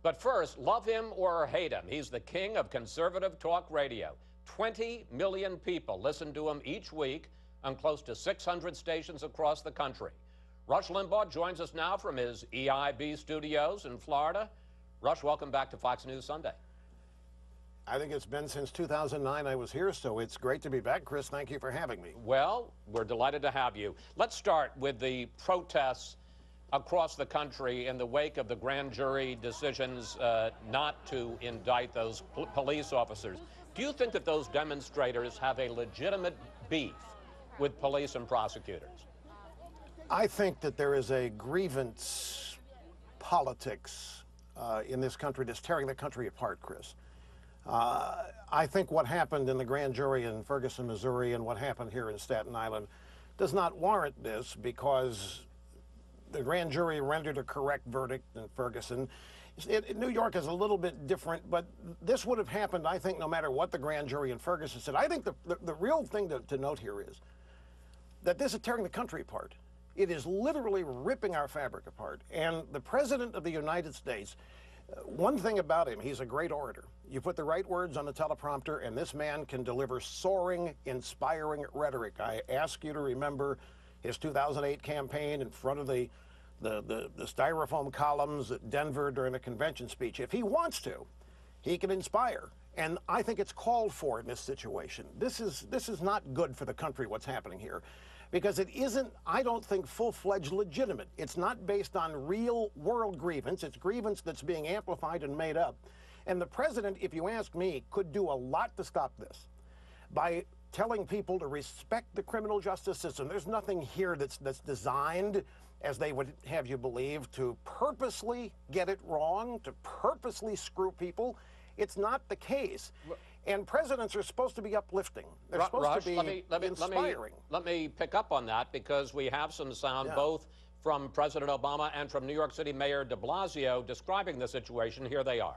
But first, love him or hate him, he's the king of conservative talk radio. 20 million people listen to him each week on close to 600 stations across the country. Rush Limbaugh joins us now from his EIB studios in Florida. Rush, welcome back to Fox News Sunday. I think it's been since 2009 I was here, so it's great to be back. Chris, thank you for having me. Well, we're delighted to have you. Let's start with the protests across the country in the wake of the grand jury decisions not to indict those police officers. Do you think that those demonstrators have a legitimate beef with police and prosecutors? I think that there is a grievance politics in this country that's tearing the country apart, Chris. I think what happened in the grand jury in Ferguson, Missouri, and what happened here in Staten Island does not warrant this, because the grand jury rendered a correct verdict in Ferguson. New York is a little bit different, but this would have happened, I think, no matter what the grand jury in Ferguson said. I think the real thing to note here is that this is tearing the country apart. It is literally ripping our fabric apart. And the President of the United States, one thing about him, he's a great orator. You put the right words on the teleprompter, and this man can deliver soaring, inspiring rhetoric. I ask you to remember his 2008 campaign in front of the styrofoam columns at Denver during the convention speech. If he wants to, he can inspire. And I think it's called for in this situation. This is not good for the country, what's happening here, because it isn't, I don't think, full-fledged legitimate. It's not based on real world grievance. It's grievance that's being amplified and made up. And the president, if you ask me, could do a lot to stop this by telling people to respect the criminal justice system. There's nothing here that's designed, as they would have you believe, to purposely get it wrong, to purposely screw people. It's not the case. And presidents are supposed to be uplifting. They're supposed to be inspiring. Let me pick up on that, because we have some sound both from President Obama and from New York City Mayor de Blasio describing the situation. Here they are.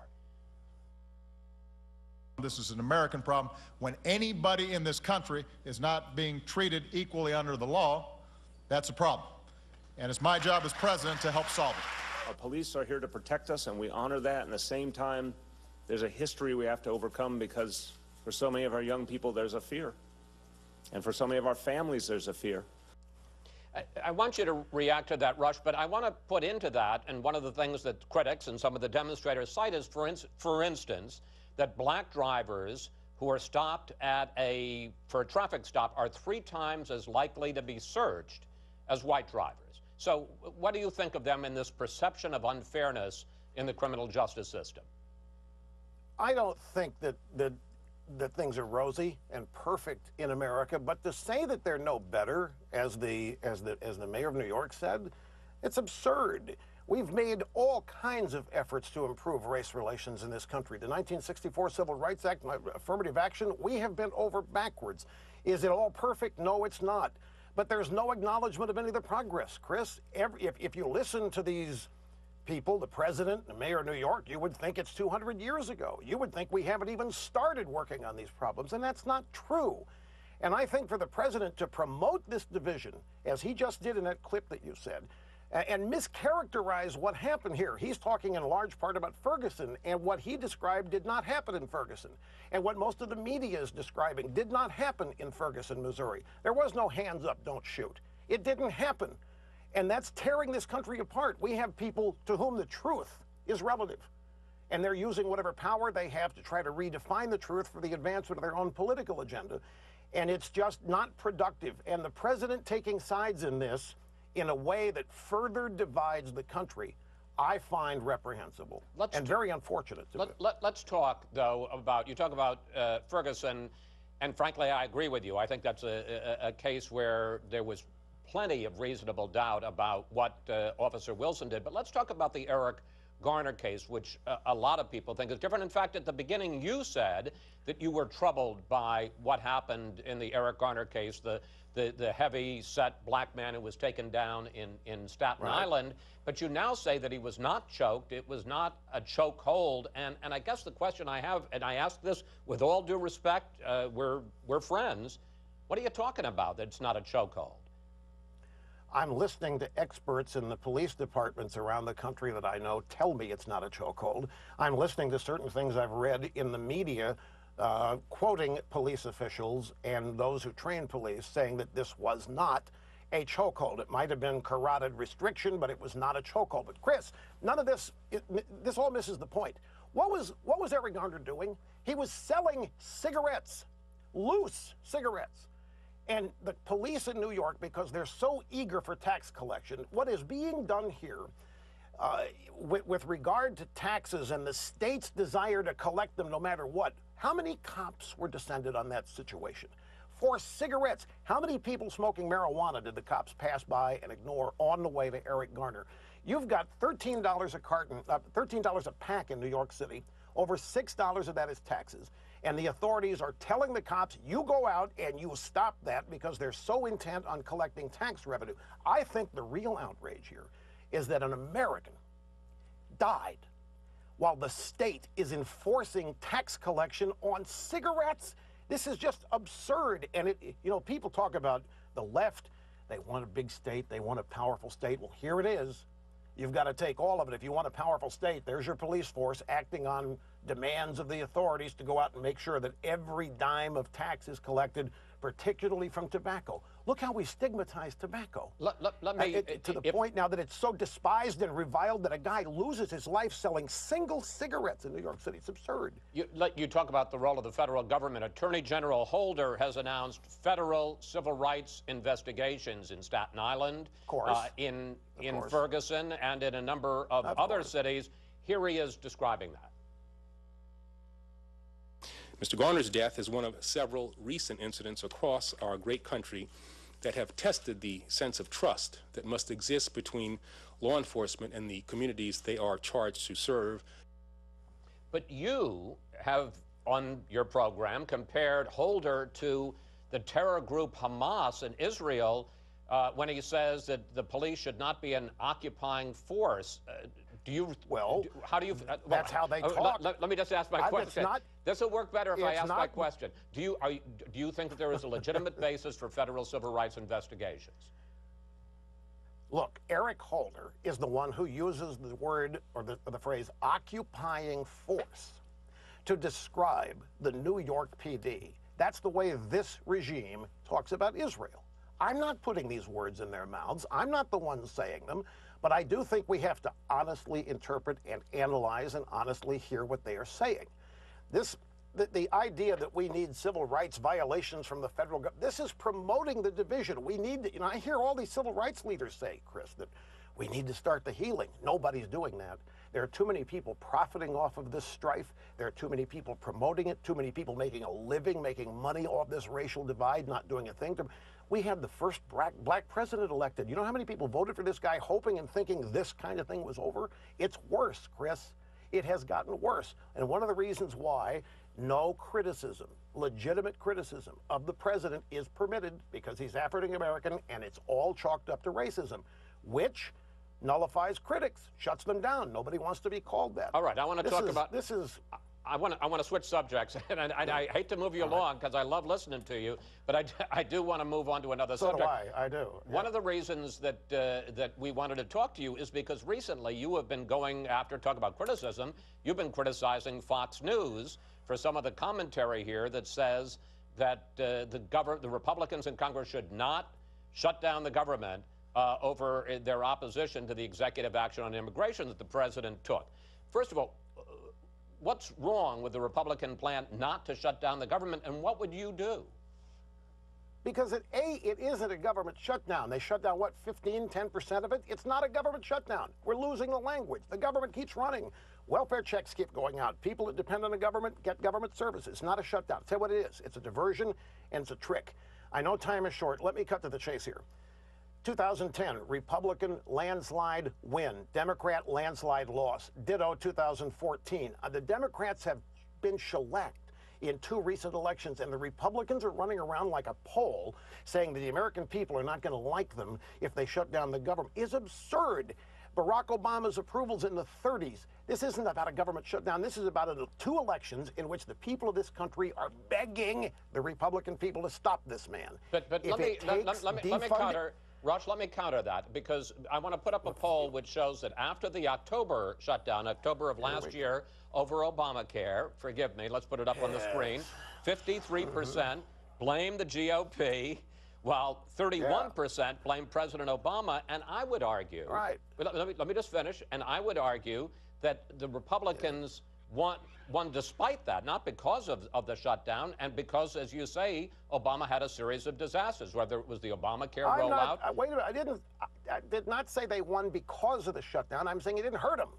This is an American problem. When anybody in this country is not being treated equally under the law, that's a problem. And it's my job as president to help solve it. Our police are here to protect us, and we honor that. And at the same time, there's a history we have to overcome, because for so many of our young people, there's a fear. And for so many of our families, there's a fear. I want you to react to that, Rush, but I want to put into that, and one of the things that critics and some of the demonstrators cite is, for instance, that black drivers who are stopped for a traffic stop are 3 times as likely to be searched as white drivers. So what do you think of them in this perception of unfairness in the criminal justice system? I don't think that things are rosy and perfect in America, but to say that they're no better, as the mayor of New York said, it's absurd. We've made all kinds of efforts to improve race relations in this country. The 1964 Civil Rights Act, affirmative action, we have been over backwards. Is it all perfect? No, it's not. But there's no acknowledgement of any of the progress, Chris. If you listen to these people, the president, the mayor of New York, you would think it's 200 years ago. You would think we haven't even started working on these problems, and that's not true. And I think for the president to promote this division, as he just did in that clip that you said, and mischaracterize what happened here. He's talking in large part about Ferguson, and what he described did not happen in Ferguson. And what most of the media is describing did not happen in Ferguson, Missouri. There was no hands up, don't shoot. It didn't happen. And that's tearing this country apart. We have people to whom the truth is relative, and they're using whatever power they have to try to redefine the truth for the advancement of their own political agenda. And it's just not productive. And the president taking sides in this in a way that further divides the country, I find reprehensible and very unfortunate. Let's talk, though, about, you talk about Ferguson, and frankly, I agree with you. I think that's a case where there was plenty of reasonable doubt about what Officer Wilson did. But let's talk about the Eric Garner case, which a lot of people think is different. In fact, at the beginning, you said that you were troubled by what happened in the Eric Garner case, the heavy-set black man who was taken down in Staten Island. But you now say that he was not choked. It was not a choke hold. And I guess the question I have, and I ask this with all due respect, we're friends. What are you talking about that it's not a choke hold? I'm listening to experts in the police departments around the country that I know tell me it's not a chokehold. I'm listening to certain things I've read in the media quoting police officials and those who train police saying that this was not a chokehold. It might have been carotid restriction, but it was not a chokehold. But Chris, none of this, this all misses the point. What was Eric Garner doing? He was selling cigarettes, loose cigarettes. And the police in New York, because they're so eager for tax collection, what is being done here with regard to taxes and the state's desire to collect them no matter what, how many cops were descended on that situation? For cigarettes, how many people smoking marijuana did the cops pass by and ignore on the way to Eric Garner? You've got $13 a carton, $13 a pack in New York City. Over $6 of that is taxes. And the authorities are telling the cops, you go out and you stop that because they're so intent on collecting tax revenue. I think the real outrage here is that an American died while the state is enforcing tax collection on cigarettes. This is just absurd. And people talk about the left. They want a big state. They want a powerful state. Well, here it is. You've got to take all of it. If you want a powerful state, there's your police force acting on demands of the authorities to go out and make sure that every dime of tax is collected, particularly from tobacco. Look how we stigmatize tobacco. Let me, to the point now that it's so despised and reviled that a guy loses his life selling single cigarettes in New York City. It's absurd. You talk about the role of the federal government. Attorney General Holder has announced federal civil rights investigations in Staten Island, in Ferguson, and in a number of other cities. Here he is describing that. Mr. Garner's death is one of several recent incidents across our great country that have tested the sense of trust that must exist between law enforcement and the communities they are charged to serve. But you have, on your program, compared Holder to the terror group Hamas in Israel when he says that the police should not be an occupying force. How do you? That's how they talk. Let me just ask my question. This will work better if I ask my question. Do you think that there is a legitimate basis for federal civil rights investigations? Look, Eric Holder is the one who uses the word or the phrase occupying force to describe the New York PD. That's the way this regime talks about Israel. I'm not putting these words in their mouths. I'm not the one saying them. But I do think we have to honestly interpret and analyze and honestly hear what they are saying. The idea that we need civil rights violations from the federal government, this is promoting the division. We need to, I hear all these civil rights leaders say, Chris, that we need to start the healing. Nobody's doing that. There are too many people profiting off of this strife. There are too many people promoting it, too many people making a living, making money off this racial divide, not doing a thing. We had the first black president elected. You know how many people voted for this guy hoping and thinking this kind of thing was over? It's worse, Chris. It has gotten worse. And one of the reasons why no criticism, legitimate criticism of the president is permitted because he's African American and it's all chalked up to racism, which nullifies critics, shuts them down. Nobody wants to be called that. All right, I want to talk about this. I want to switch subjects, and I hate to move you along because I love listening to you, but I do want to move on to another subject. So do I. I do. Yeah. One of the reasons that we wanted to talk to you is because recently you have been going after, talk about criticism, you've been criticizing Fox News for some of the commentary here that says that the Republicans in Congress should not shut down the government over their opposition to the executive action on immigration that the president took. First of all, what's wrong with the Republican plan not to shut down the government, and what would you do? Because it isn't a government shutdown. They shut down, what, 10% of it? It's not a government shutdown. We're losing the language. The government keeps running. Welfare checks keep going out. People that depend on the government get government services. It's not a shutdown. I'll tell you what it is. It's a diversion, and it's a trick. I know time is short. Let me cut to the chase here. 2010, Republican landslide win. Democrat landslide loss. Ditto 2014. The Democrats have been shellacked in 2 recent elections, and the Republicans are running around like a pole saying that the American people are not going to like them if they shut down the government. Is absurd. Barack Obama's approval's in the 30s. This isn't about a government shutdown. This is about 2 elections in which the people of this country are begging the Republican people to stop this man. But let me, Rush, let me counter that, because I want to put up a poll which shows that after the October shutdown, October of last year, over Obamacare, forgive me, let's put it up on the screen, 53% blame the GOP, while 31% blame President Obama. And I would argue, let me just finish, and I would argue that the Republicans won despite that, not because of the shutdown, and because, as you say, Obama had a series of disasters, whether it was the Obamacare rollout. Wait a minute, I did not say they won because of the shutdown. I'm saying it didn't hurt them.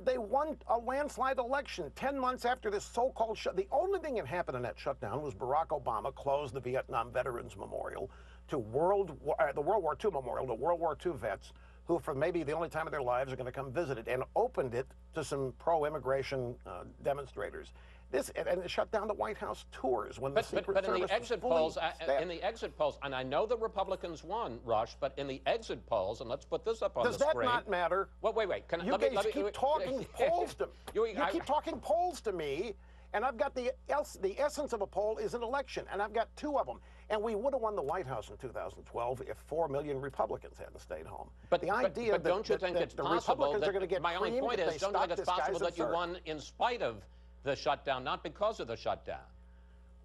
They won a landslide election 10 months after this so-called shutdown. The only thing that happened in that shutdown was Barack Obama closed the Vietnam Veterans Memorial to the World War II Memorial to World War II vets who, for maybe the only time of their lives, are going to come visit it, and opened it to some pro-immigration demonstrators. And it shut down the White House tours when the Secret Service in the exit polls, and I know the Republicans won, Rush, but in the exit polls, and let's put this up on the screen. Does that not matter? Well, wait. You guys keep talking polls to me. You keep talking polls to me, and I've got the essence of a poll is an election, and I've got 2 of them. And we would have won the White House in 2012 if 4 million Republicans hadn't stayed home. But don't you think it's possible that, my only point is, don't you think it's possible that you won in spite of the shutdown, not because of the shutdown?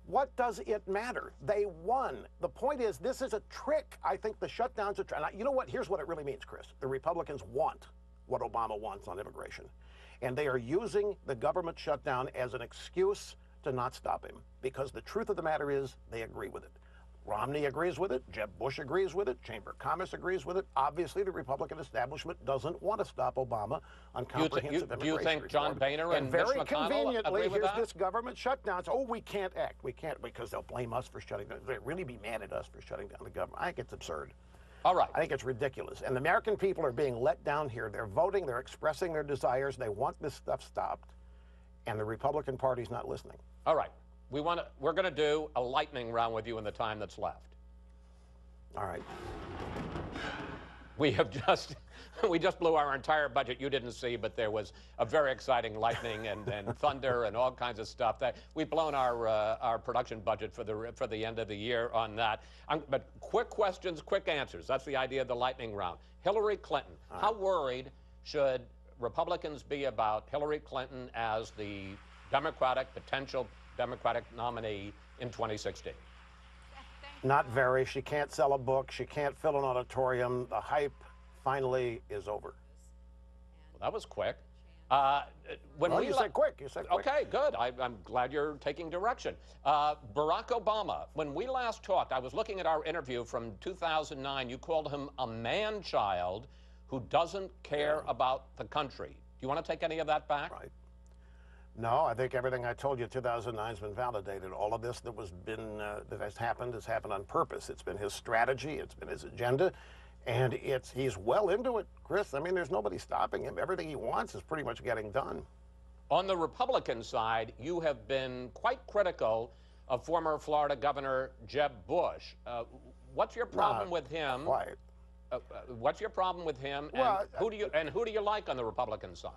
What does it matter? They won. The point is, this is a trick. I think the shutdown's a trick. You know what? Here's what it really means, Chris. The Republicans want what Obama wants on immigration. And they are using the government shutdown as an excuse to not stop him. Because the truth of the matter is, they agree with it. Romney agrees with it. Jeb Bush agrees with it. Chamber of Commerce agrees with it. Obviously, the Republican establishment doesn't want to stop Obama on comprehensive immigration Do you think John Boehner and Mitch very McConnell conveniently, agree with here's that? this government shutdown. Oh, we can't act. We can't because they'll blame us for shutting down. They'll really be mad at us for shutting down the government. I think it's absurd. All right. I think it's ridiculous. And the American people are being let down here. They're voting. They're expressing their desires. They want this stuff stopped. And the Republican Party's not listening. All right. We're going to do a lightning round with you in the time that's left. All right. We just blew our entire budget. You didn't see, but there was a very exciting lightning and thunder and all kinds of stuff. We've blown our production budget for the end of the year on that. But quick questions, quick answers. That's the idea of the lightning round. Hillary Clinton. How worried should Republicans be about Hillary Clinton as the potential Democratic nominee in 2016? Not very. She can't sell a book. She can't fill an auditorium. The hype finally is over. Well, that was quick. You said quick. You said quick. Okay, good. I'm glad you're taking direction. Barack Obama, when we last talked, I was looking at our interview from 2009. You called him a man-child who doesn't care about the country. Do you want to take any of that back? Right. No, I think everything I told you in 2009 has been validated. All of this that has happened on purpose. It's been his strategy. It's been his agenda. And he's well into it, Chris. I mean, there's nobody stopping him. Everything he wants is pretty much getting done. On the Republican side, you have been quite critical of former Florida Governor Jeb Bush. What's your problem with him? Quiet. What's your problem with him? Well, and who do you like on the Republican side?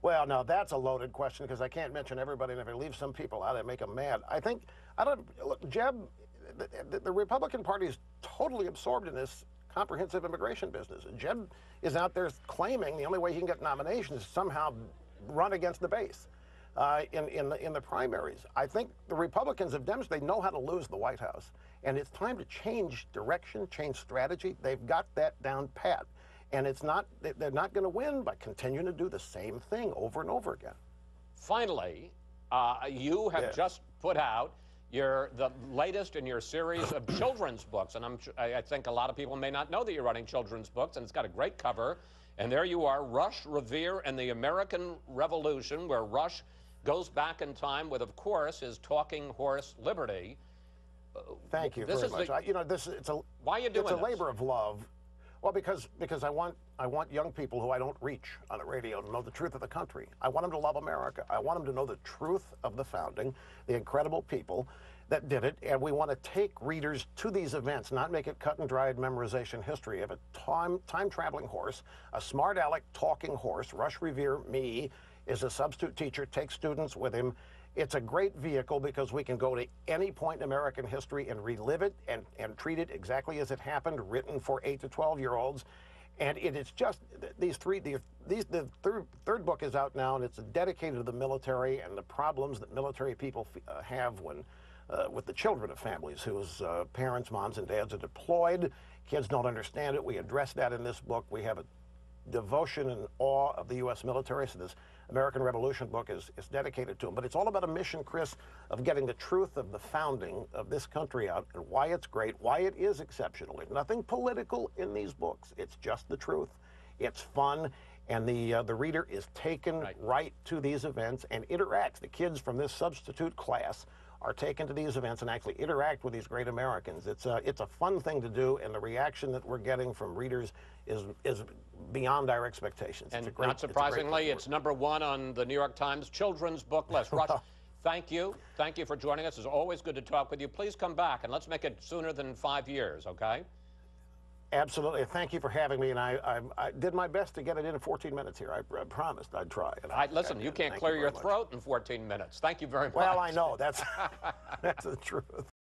Well, now that's a loaded question because I can't mention everybody, and if I leave some people out, I make them mad. Look, Jeb, the Republican Party is totally absorbed in this comprehensive immigration business. And Jeb is out there claiming the only way he can get nominations is somehow run against the base in the primaries. I think the Republicans have demonstrated they know how to lose the White House, and it's time to change direction, change strategy. They've got that down pat. And they're not going to win by continuing to do the same thing over and over again. Finally, you have just put out the latest in your series of children's books. And I think a lot of people may not know that you're writing children's books, and it's got a great cover. And there you are, Rush, Revere, and the American Revolution, where Rush goes back in time with, of course, his talking horse, Liberty. Thank you very much. Why are you doing this? It's a labor of love. Well, because I want young people who I don't reach on the radio to know the truth of the country. I want them to love America. I want them to know the truth of the founding, the incredible people that did it, and we want to take readers to these events, not make it cut and dried memorization history of a time-traveling horse, a smart aleck talking horse. Rush Revere, me, is a substitute teacher, takes students with him, It's a great vehicle because we can go to any point in American history and relive it and treat it exactly as it happened, written for 8 to 12-year-olds. And it is just, the third book is out now, and it's dedicated to the military and the problems that military people have when, with the children of families whose parents, moms, and dads are deployed. Kids don't understand it. We address that in this book. We have a devotion and awe of the U.S. military, so this American Revolution book is dedicated to them. But it's all about a mission, Chris, of getting the truth of the founding of this country out and why it's great, why it is exceptional. There's nothing political in these books. It's just the truth. It's fun, and the reader is taken right to these events and interacts. The kids from this substitute class are taken to these events and actually interact with these great Americans. It's a fun thing to do, and the reaction that we're getting from readers is beyond our expectations. And not surprisingly, it's #1 on the New York Times children's book list. Rush, thank you. Thank you for joining us. It's always good to talk with you. Please come back, and let's make it sooner than 5 years, okay? Absolutely. Thank you for having me, and I did my best to get it in 14 minutes here. I promised I'd try. Listen, you can't clear your throat in 14 minutes. Thank you very much. Well, I know. That's the truth.